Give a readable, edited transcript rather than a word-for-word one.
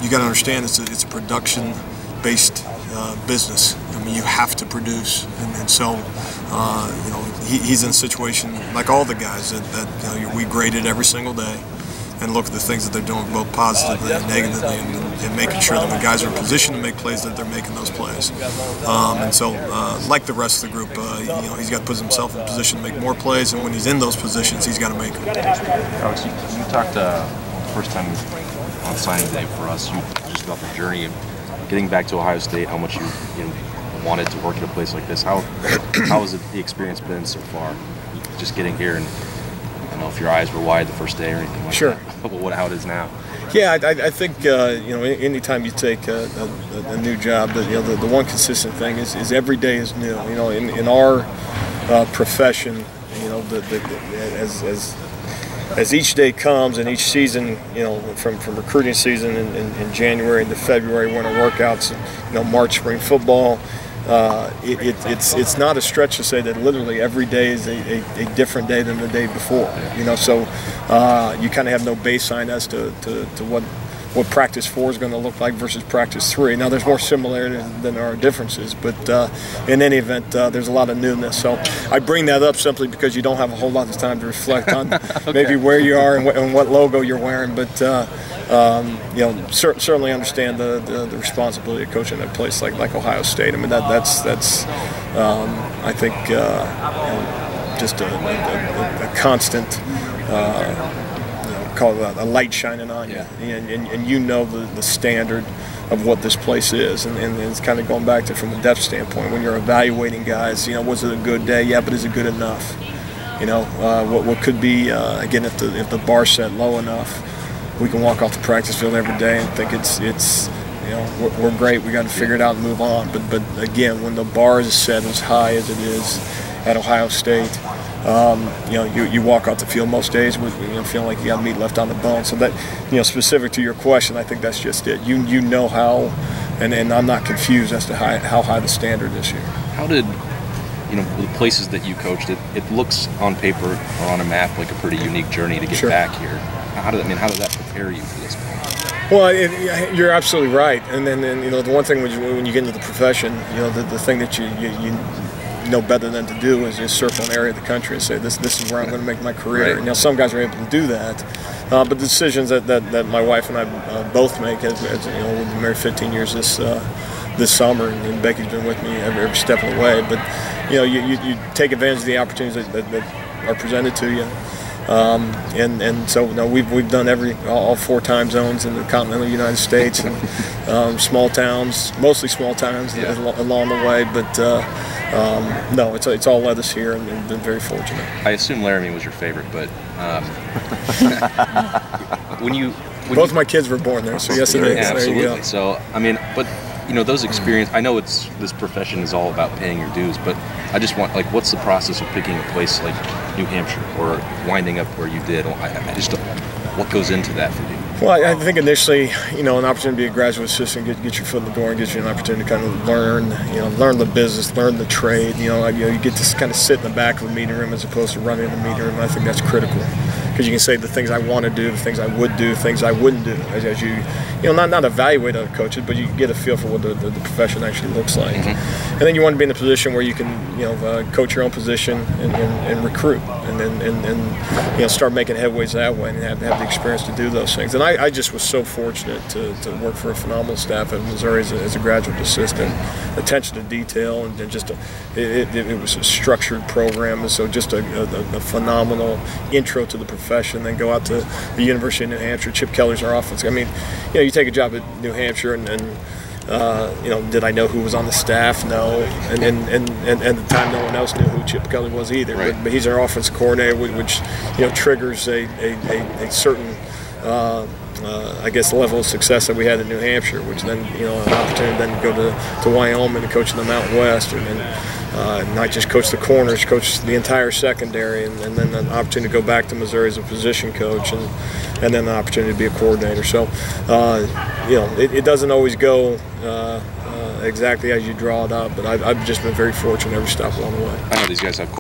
you got to understand it's a production-based business. I mean, you have to produce, and so you know, he's in a situation like all the guys that you know, we grade it every single day and look at the things that they're doing, both positively and negatively, and making sure that when guys are in position to make plays, that they're making those plays. And so, like the rest of the group, you know, he's got to put himself in position to make more plays, and when he's in those positions, he's got to make them. Alex, you talked first time on signing day for us, just about the journey of getting back to Ohio State, how much you wanted to work at a place like this. How has the experience been so far? Just getting here, and I don't know if your eyes were wide the first day or anything like sure. that. But how it is now. Yeah, I think you know, anytime you take a new job, you know, the one consistent thing is every day is new. You know, in our profession, you know, as each day comes and each season, you know, from recruiting season in January into February, winter workouts, you know, March spring football. It's not a stretch to say that literally every day is a different day than the day before. You know, so you kind of have no baseline as to what practice 4 is going to look like versus practice 3. Now, there's more similarities than there are differences, but in any event, there's a lot of newness. So I bring that up simply because you don't have a whole lot of time to reflect on okay. maybe where you are and what logo you're wearing, but you know, certainly understand the responsibility of coaching at a place like Ohio State. I mean, that's I think you know, just a constant. Call it a light shining on you, and you know the standard of what this place is, and it's kind of going back to from a depth standpoint when you're evaluating guys. You know, was it a good day? Yeah, but is it good enough? You know, what could be again if the bar's set low enough, we can walk off the practice field every day and think it's you know, we're great. We got to figure it out and move on. But again, when the bar is set as high as it is at Ohio State. You know, you walk out the field most days with, you know, feeling like you got meat left on the bone. So that, you know, specific to your question, I think that's just it. You know how, and I'm not confused as to how high the standard is here. How did, you know, the places that you coached, it looks on paper or on a map like a pretty unique journey to get sure. back here. How did that prepare you for this point? Well, you're absolutely right. And then you know, the one thing when you get into the profession, you know, the thing that you know better than to do is just circle an area of the country and say this is where I'm going to make my career. Right. You know, some guys are able to do that, but the decisions that my wife and I both make, as you know, we've been married 15 years this summer, and Becky's been with me every step of the way. But you know, you take advantage of the opportunities that are presented to you. And so, you know, we've done all 4 time zones in the continental United States, and small towns, mostly small towns along the way. But no, it's all led us here, and we've been very fortunate. I assume Laramie was your favorite, but both my kids were born there, so yes, it is. Yeah, absolutely. There you go. So I mean, but you know, those experiences. I know this profession is all about paying your dues, but I just want, like, what's the process of picking a place like New Hampshire or winding up where you did? I just don't, what goes into that for you? Well, I think initially, you know, an opportunity to be a graduate assistant, get your foot in the door, and gives you an opportunity to kind of learn the business, learn the trade. You get to kind of sit in the back of a meeting room as opposed to running in the meeting room. I think that's critical because you can say the things I want to do, the things I would do, the things I wouldn't do, as you not evaluate other coaches, but you get a feel for what the profession actually looks like. Mm-hmm. And then you want to be in a position where you can, coach your own position and recruit, and then start making headways that way, and have the experience to do those things. And I just was so fortunate to work for a phenomenal staff at Missouri as a graduate assistant. Attention to detail, and just it was a structured program, and so just a phenomenal intro to the profession. Then go out to the University of New Hampshire. Chip Kelly's our offense. I mean, you take a job at New Hampshire, and did I know who was on the staff? No. And at the time, no one else knew who Chip Kelly was either. Right. But he's our offensive coordinator, which triggers a certain level of success that we had in New Hampshire, which then an opportunity then to go to Wyoming and coach in the Mountain West, and then not just coach the corners, coach the entire secondary, and then an opportunity to go back to Missouri as a position coach, and then an opportunity to be a coordinator. So it doesn't always go exactly as you draw it up, but I've just been very fortunate every step along the way. I know these guys have